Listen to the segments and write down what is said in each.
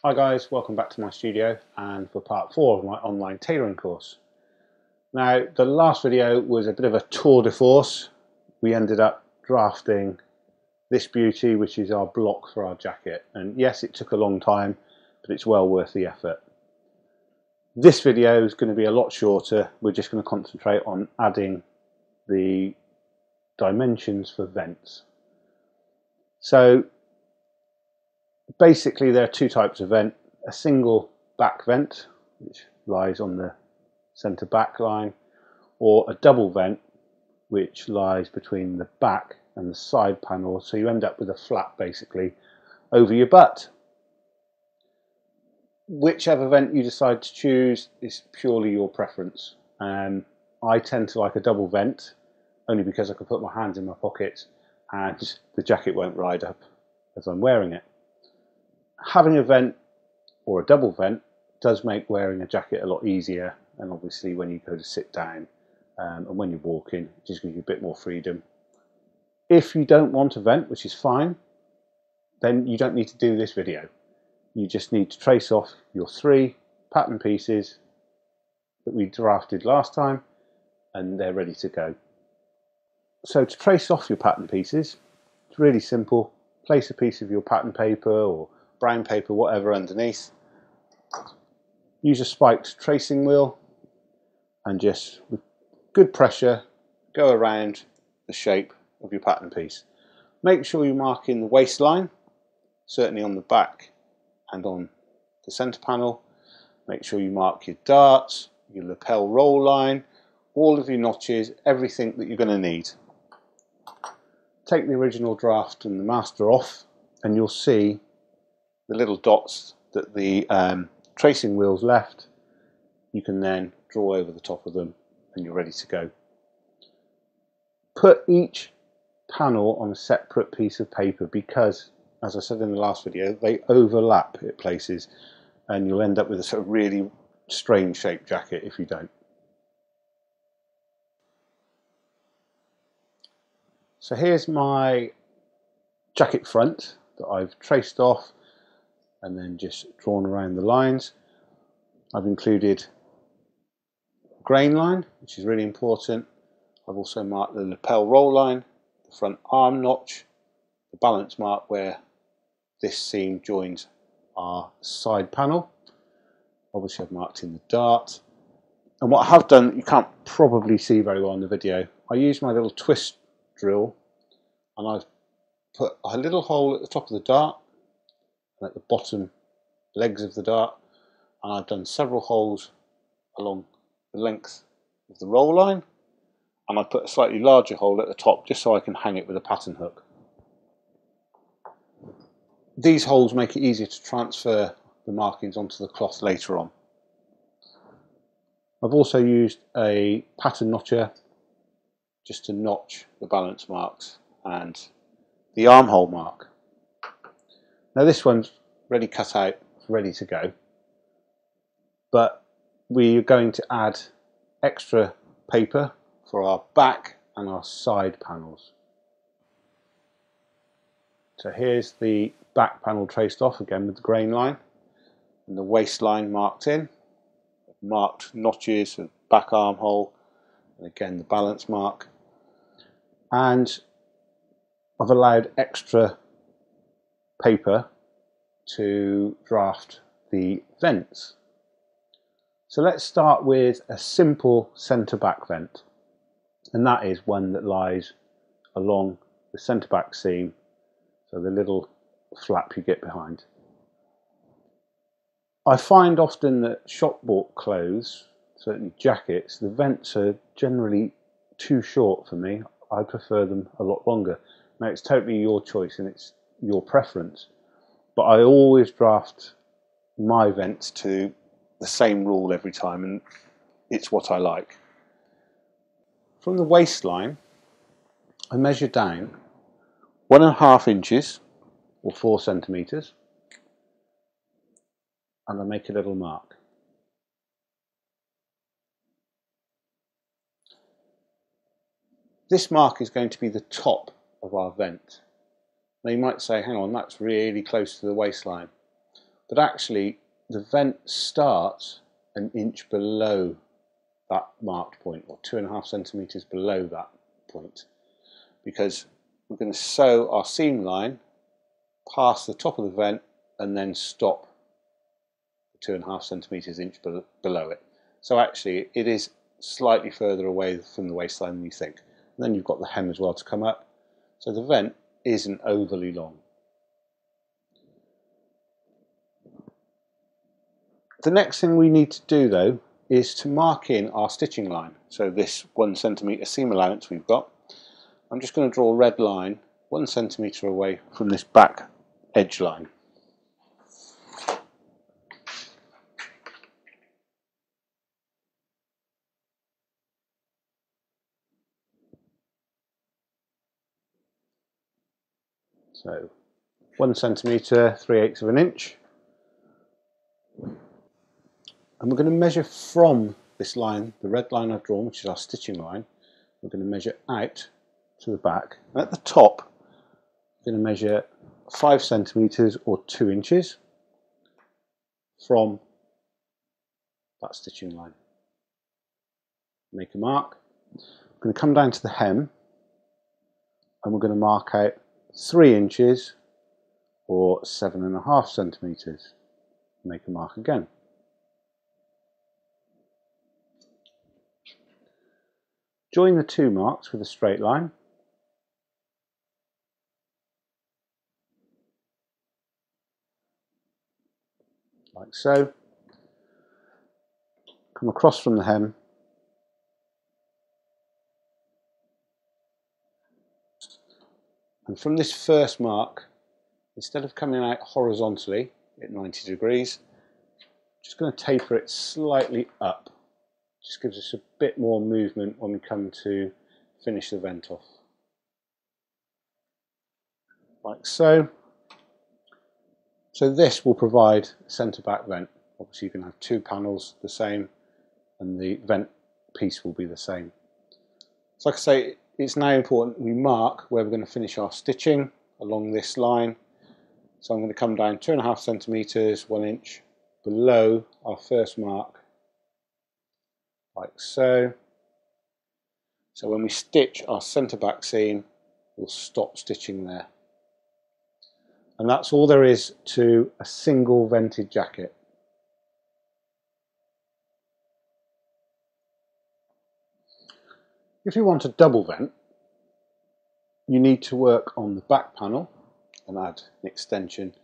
Hi guys, welcome back to my studio and for part 4 of my online tailoring course. Now the last video was a bit of a tour de force. We ended up drafting this beauty, which is our block for our jacket, and yes, it took a long time, but it's well worth the effort. This video is going to be a lot shorter. We're just going to concentrate on adding the dimensions for vents. So basically there are two types of vent: a single back vent, which lies on the centre back line, or a double vent, which lies between the back and the side panel, so you end up with a flap basically over your butt. Whichever vent you decide to choose is purely your preference. I tend to like a double vent, only because I can put my hands in my pockets and the jacket won't ride up as I'm wearing it. Having a vent or a double vent does make wearing a jacket a lot easier, and obviously when you go to sit down and when you're walking, it just gives you a bit more freedom. If you don't want a vent, which is fine, then you don't need to do this video. You just need to trace off your 3 pattern pieces that we drafted last time, and they're ready to go. So to trace off your pattern pieces, it's really simple. Place a piece of your pattern paper or brown paper, whatever, underneath. Use a spiked tracing wheel and just with good pressure go around the shape of your pattern piece. Make sure you mark in the waistline, certainly on the back and on the centre panel. Make sure you mark your darts, your lapel roll line, all of your notches, everything that you're going to need. Take the original draft and the master off, and you'll see the little dots that the tracing wheels left. You can then draw over the top of them and you're ready to go. Put each panel on a separate piece of paper because, as I said in the last video, they overlap at places and you'll end up with a sort of really strange shaped jacket if you don't. So here's my jacket front that I've traced off and then just drawn around the lines. I've included a grain line, which is really important. I've also marked the lapel roll line, the front arm notch, the balance mark where this seam joins our side panel. Obviously I've marked in the dart. And what I have done that you can't probably see very well in the video, I used my little twist drill and I've put a little hole at the top of the dart and at the bottom legs of the dart, and I've done several holes along the length of the roll line, and I put a slightly larger hole at the top just so I can hang it with a pattern hook. These holes make it easier to transfer the markings onto the cloth later on. I've also used a pattern notcher just to notch the balance marks and the armhole mark. Now this one's ready cut out, ready to go, but we're going to add extra paper for our back and our side panels. So here's the back panel traced off again with the grain line and the waistline marked in. I've marked notches and back armhole and again the balance mark, and I've allowed extra paper to draft the vents. So let's start with a simple centre back vent, and that is one that lies along the centre back seam, so the little flap you get behind. I find often that shop bought clothes, certainly jackets, the vents are generally too short for me. I prefer them a lot longer. Now it's totally your choice and it's your preference, but I always draft my vents to the same rule every time, and it's what I like. From the waistline, I measure down 1.5 inches or 4 centimetres, and I make a little mark. This mark is going to be the top of our vent. Now you might say, hang on, that's really close to the waistline. but actually the vent starts an inch below that marked point, or 2.5 centimetres below that point, because we're going to sew our seam line past the top of the vent and then stop 2.5 centimetres inch below it. So actually it is slightly further away from the waistline than you think. And then you've got the hem as well to come up. So the vent isn't overly long. The next thing we need to do though is to mark in our stitching line. So this 1 centimetre seam allowance we've got, I'm just going to draw a red line 1 centimetre away from this back edge line. So 1 centimetre, 3/8 of an inch. And we're going to measure from this line, the red line I've drawn, which is our stitching line, we're going to measure out to the back. And at the top, we're going to measure 5 centimetres or 2 inches from that stitching line. Make a mark. We're going to come down to the hem and we're going to mark out 3 inches or 7.5 centimetres. Make a mark again. Join the two marks with a straight line. Like so. Come across from the hem. And from this first mark, instead of coming out horizontally at 90 degrees, just going to taper it slightly up. Just gives us a bit more movement when we come to finish the vent off. Like so. So this will provide a centre back vent. Obviously you can have 2 panels the same and the vent piece will be the same. So like I say, it's now important we mark where we're going to finish our stitching along this line. So I'm going to come down 2.5 centimetres, 1 inch below our first mark, like so. So when we stitch our centre back seam, we'll stop stitching there. And that's all there is to a single vented jacket. If you want a double vent, you need to work on the back panel and add an extension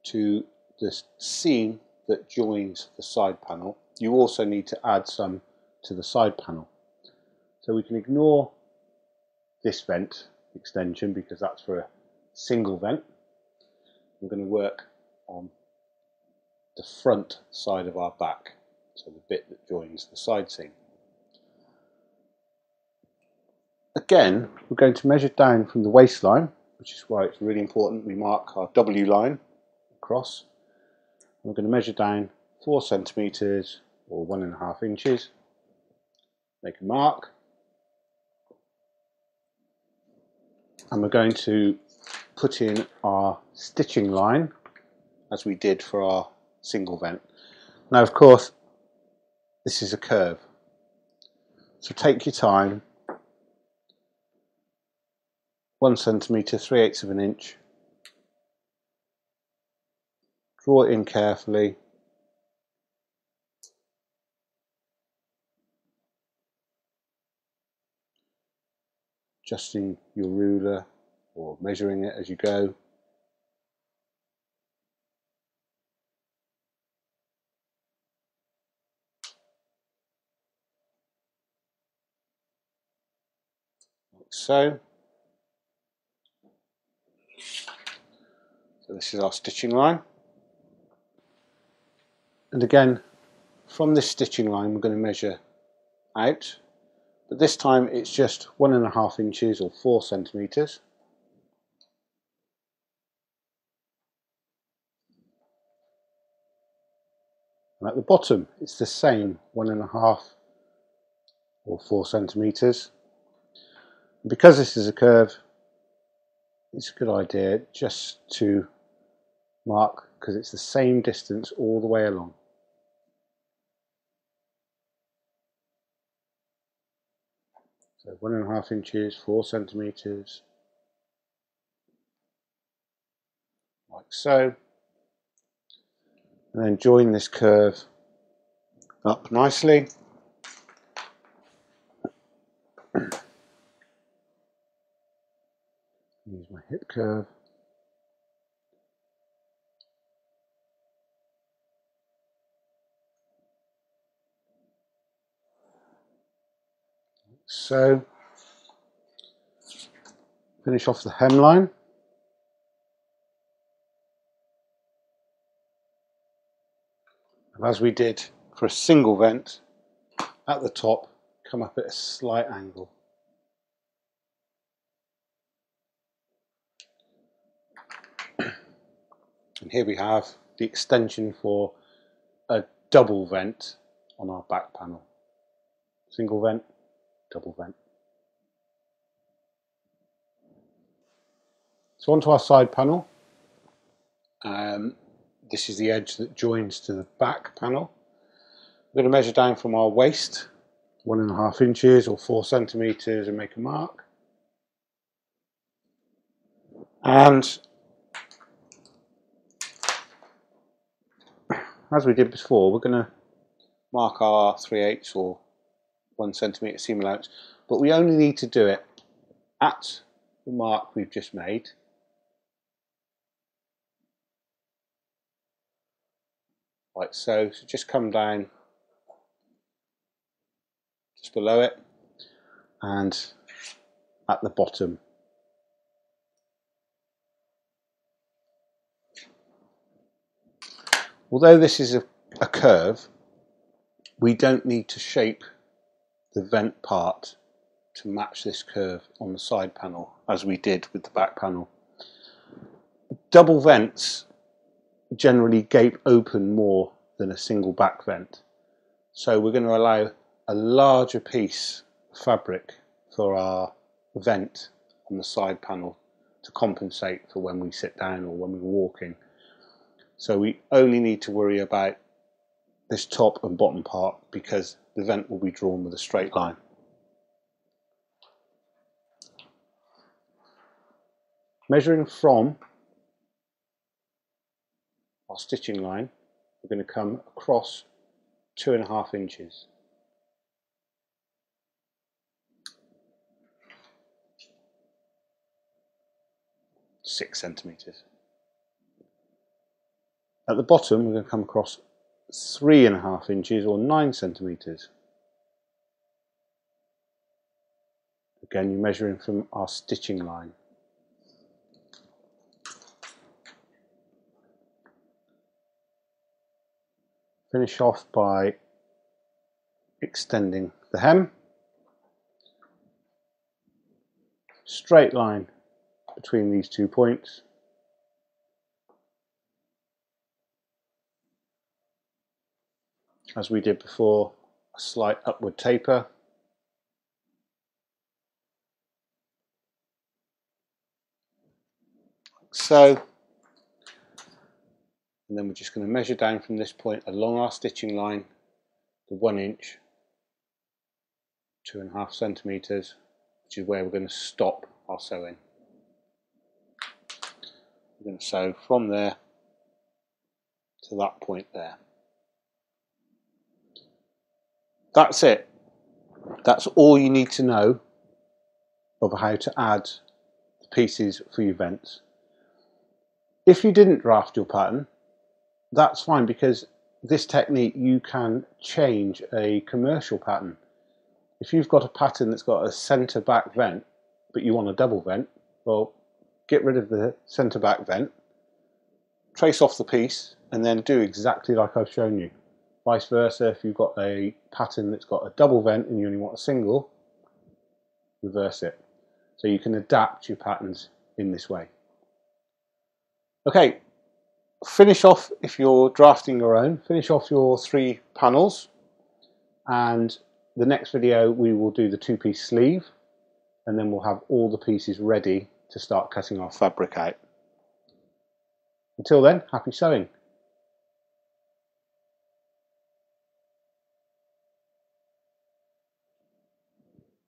to the seam that joins the side panel. You also need to add some to the side panel. So we can ignore this vent extension because that's for a single vent. We're going to work on the front side of our back, so the bit that joins the side seam. Again, we're going to measure down from the waistline, which is why it's really important we mark our W line across. We're going to measure down 4 centimetres or 1.5 inches. Make a mark. And we're going to put in our stitching line as we did for our single vent. Now of course this is a curve, so take your time. 1 centimetre, 3/8 of an inch. Draw it in carefully. Adjusting your ruler or measuring it as you go. Like so. So this is our stitching line. And again, from this stitching line we're going to measure out, but this time it's just 1.5 inches or 4 centimetres. And at the bottom it's the same, 1.5 or 4 centimetres. And because this is a curve, it's a good idea just to mark because it's the same distance all the way along. So 1.5 inches, 4 centimeters, like so. And then join this curve up nicely. Use my hip curve. So, finish off the hemline. And as we did for a single vent, at the top, come up at a slight angle. And here we have the extension for a double vent on our back panel. Single vent, double vent. So onto our side panel. This is the edge that joins to the back panel. We're going to measure down from our waist, 1.5 inches or 4 centimeters, and make a mark. And as we did before, we're going to mark our 3/8 or 1 centimeter seam allowance, but we only need to do it at the mark we've just made. Like so. So just come down just below it and at the bottom. Although this is a curve, we don't need to shape the vent part to match this curve on the side panel as we did with the back panel. Double vents generally gape open more than a single back vent, so we're going to allow a larger piece of fabric for our vent on the side panel to compensate for when we sit down or when we're walking. So we only need to worry about this top and bottom part because the vent will be drawn with a straight line. Measuring from our stitching line, we're going to come across 2.5 inches. (6 centimeters). At the bottom, we're going to come across 3.5 inches or 9 centimeters. Again, you're measuring from our stitching line. Finish off by extending the hem. Straight line between these 2 points. As we did before, a slight upward taper. Like so. And then we're just going to measure down from this point along our stitching line to 1 inch, 2.5 centimeters, which is where we're going to stop our sewing. We're going to sew from there to that point there. That's it. That's all you need to know of how to add the pieces for your vents. If you didn't draft your pattern, that's fine, because this technique you can change a commercial pattern. If you've got a pattern that's got a centre back vent but you want a double vent, well, get rid of the centre back vent, trace off the piece, and then do exactly like I've shown you. Vice versa, if you've got a pattern that's got a double vent and you only want a single, reverse it. So you can adapt your patterns in this way. Okay, finish off, if you're drafting your own, finish off your 3 panels, and the next video we will do the 2-piece sleeve, and then we'll have all the pieces ready to start cutting our fabric out. Until then, happy sewing.